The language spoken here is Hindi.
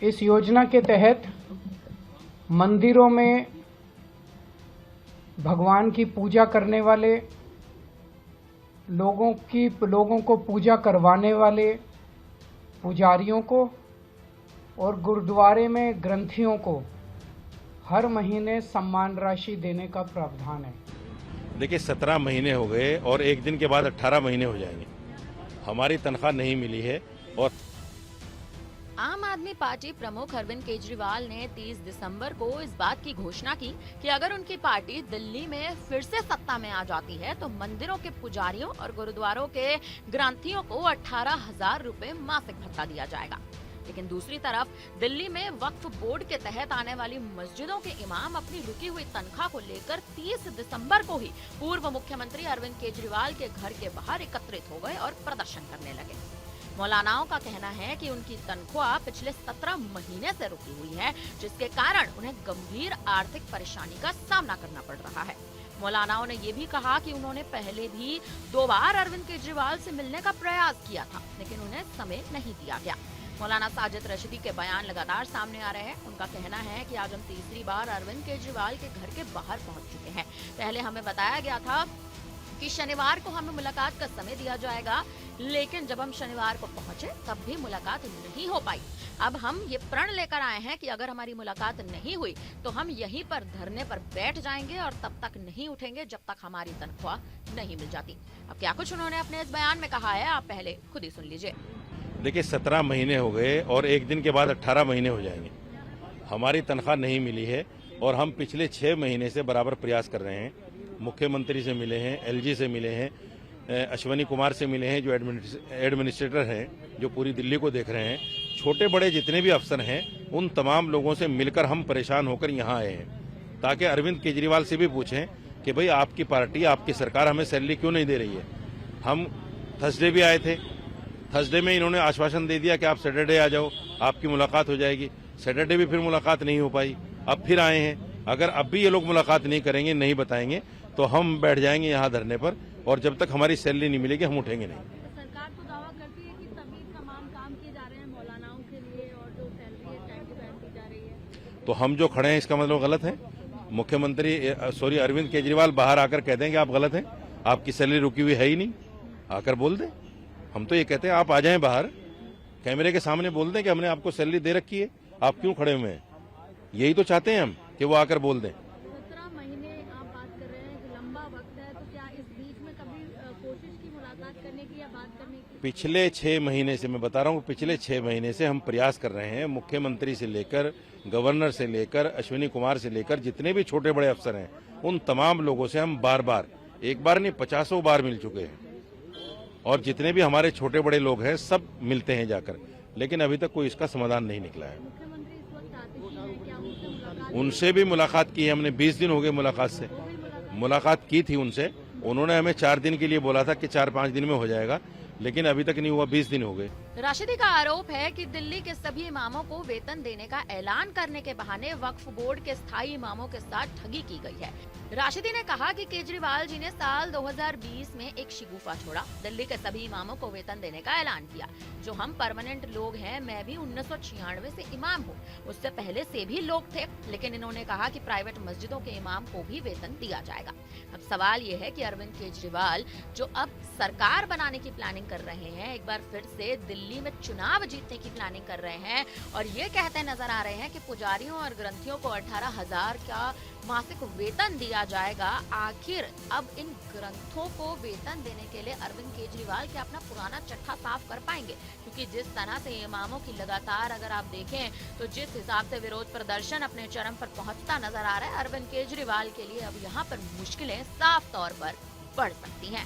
इस योजना के तहत मंदिरों में भगवान की पूजा करने वाले लोगों को पूजा करवाने वाले पुजारियों को और गुरुद्वारे में ग्रंथियों को हर महीने सम्मान राशि देने का प्रावधान है। देखिए 17 महीने हो गए और एक दिन के बाद 18 महीने हो जाएंगे। हमारी तनख्वाह नहीं मिली है। और आम आदमी पार्टी प्रमुख अरविंद केजरीवाल ने 30 दिसंबर को इस बात की घोषणा की कि अगर उनकी पार्टी दिल्ली में फिर से सत्ता में आ जाती है तो मंदिरों के पुजारियों और गुरुद्वारों के ग्रंथियों को 18,000 रुपए मासिक भत्ता दिया जाएगा। लेकिन दूसरी तरफ दिल्ली में वक्फ बोर्ड के तहत आने वाली मस्जिदों के इमाम अपनी रुकी हुई तनख्वाह को लेकर 30 दिसंबर को ही पूर्व मुख्यमंत्री अरविंद केजरीवाल के घर के बाहर एकत्रित हो गए और प्रदर्शन करने लगे। मौलानाओं का कहना है कि उनकी तनख्वाह पिछले 17 महीने से रुकी हुई है, जिसके कारण उन्हें गंभीर आर्थिक परेशानी का सामना करना पड़ रहा है। मौलानाओं ने ये भी कहा कि उन्होंने पहले भी 2 बार अरविंद केजरीवाल से मिलने का प्रयास किया था, लेकिन उन्हें समय नहीं दिया गया। मौलाना साजिद रशीदी के बयान लगातार सामने आ रहे हैं। उनका कहना है कि आज हम तीसरी बार अरविंद केजरीवाल के घर के बाहर पहुंच चुके हैं। पहले हमें बताया गया था कि शनिवार को हमें मुलाकात का समय दिया जाएगा, लेकिन जब हम शनिवार को पहुंचे तब भी मुलाकात नहीं हो पाई। अब हम ये प्रण लेकर आए हैं कि अगर हमारी मुलाकात नहीं हुई तो हम यहीं पर धरने पर बैठ जाएंगे और तब तक नहीं उठेंगे जब तक हमारी तनख्वाह नहीं मिल जाती। अब क्या कुछ उन्होंने अपने इस बयान में कहा है, आप पहले खुद ही सुन लीजिए। देखिए 17 महीने हो गए और एक दिन के बाद 18 महीने हो जाएंगे। हमारी तनख्वाह नहीं मिली है और हम पिछले 6 महीने से बराबर प्रयास कर रहे हैं। मुख्यमंत्री से मिले हैं, एलजी से मिले हैं, अश्वनी कुमार से मिले हैं जो एडमिनिस्ट्रेटर हैं, जो पूरी दिल्ली को देख रहे हैं। छोटे बड़े जितने भी अफसर हैं उन तमाम लोगों से मिलकर हम परेशान होकर यहाँ आए हैं, ताकि अरविंद केजरीवाल से भी पूछें कि भाई आपकी पार्टी, आपकी सरकार हमें सैलरी क्यों नहीं दे रही है। हम थर्सडे भी आए थे, थर्सडे में इन्होंने आश्वासन दे दिया कि आप सैटरडे आ जाओ, आपकी मुलाकात हो जाएगी। सैटरडे भी फिर मुलाकात नहीं हो पाई। अब फिर आए हैं। अगर अब भी ये लोग मुलाकात नहीं करेंगे, नहीं बताएंगे, तो हम बैठ जाएंगे यहाँ धरने पर और जब तक हमारी सैलरी नहीं मिलेगी हम उठेंगे नहीं। सरकार तो दावा करती है कि सभी तमाम काम किए जा रहे हैं मौलानाओं के लिए और जो सैलरी है टाइम टू टाइम दी जा रही है। तो हम जो खड़े हैं इसका मतलब गलत है। मुख्यमंत्री अरविंद केजरीवाल बाहर आकर कह दें कि आप गलत हैं, आपकी सैलरी रुकी हुई है ही नहीं, आकर बोल दें। हम तो ये कहते हैं आप आ जाएं बाहर, कैमरे के सामने बोल दें कि हमने आपको सैलरी दे रखी है, आप क्यों खड़े हुए हैं। यही तो चाहते हैं हम कि वो आकर बोल दें। 17 महीने आप बात कर रहे हैं कि लंबा वक्त है, तो क्या इस बीच में कभी कोशिश की मुलाकात करने की या बात करने की? पिछले 6 महीने से, मैं बता रहा हूँ, पिछले 6 महीने से हम प्रयास कर रहे हैं। मुख्यमंत्री से लेकर, गवर्नर से लेकर, अश्विनी कुमार से लेकर जितने भी छोटे बड़े अफसर हैं उन तमाम लोगों से हम बार बार, एक बार नहीं 50 बार मिल चुके हैं। और जितने भी हमारे छोटे बड़े लोग हैं सब मिलते हैं जाकर, लेकिन अभी तक कोई इसका समाधान नहीं निकला है। मुख्यमंत्री इस वक्त आतिशी हैं, क्या उनसे मुलाकात? उनसे भी मुलाकात की है हमने, 20 दिन हो गए मुलाकात से। मुलाकात की थी उनसे, उन्होंने हमें 4 दिन के लिए बोला था कि 4-5 दिन में हो जाएगा, लेकिन अभी तक नहीं हुआ, 20 दिन हो गए। राशिदी का आरोप है कि दिल्ली के सभी इमामों को वेतन देने का ऐलान करने के बहाने वक्फ बोर्ड के स्थायी इमामों के साथ ठगी की गई है। राशिदी ने कहा कि केजरीवाल जी ने साल 2020 में एक शिगुफा छोड़ा, दिल्ली के सभी इमामों को वेतन देने का ऐलान किया। जो हम परमानेंट लोग हैं, मैं भी 1996 से इमाम हूँ, उससे पहले से भी लोग थे, लेकिन इन्होंने कहा कि प्राइवेट मस्जिदों के इमाम को भी वेतन दिया जाएगा। अब सवाल ये है कि अरविंद केजरीवाल जो अब सरकार बनाने की प्लानिंग कर रहे हैं, एक बार फिर से दिल्ली में चुनाव जीतने की प्लानिंग कर रहे हैं और ये कहते नजर आ रहे हैं कि पुजारियों और ग्रंथियों को 18,000 का मासिक वेतन दिया जाएगा। आखिर अब इन ग्रंथों को वेतन देने के लिए अरविंद केजरीवाल क्या अपना पुराना चट्टा साफ कर पाएंगे? क्योंकि जिस तरह से इमामों की लगातार अगर आप देखें तो जिस हिसाब से विरोध प्रदर्शन अपने चरम पर पहुंचता नजर आ रहा है, अरविंद केजरीवाल के लिए अब यहाँ पर मुश्किलें साफ तौर पर बढ़ सकती हैं।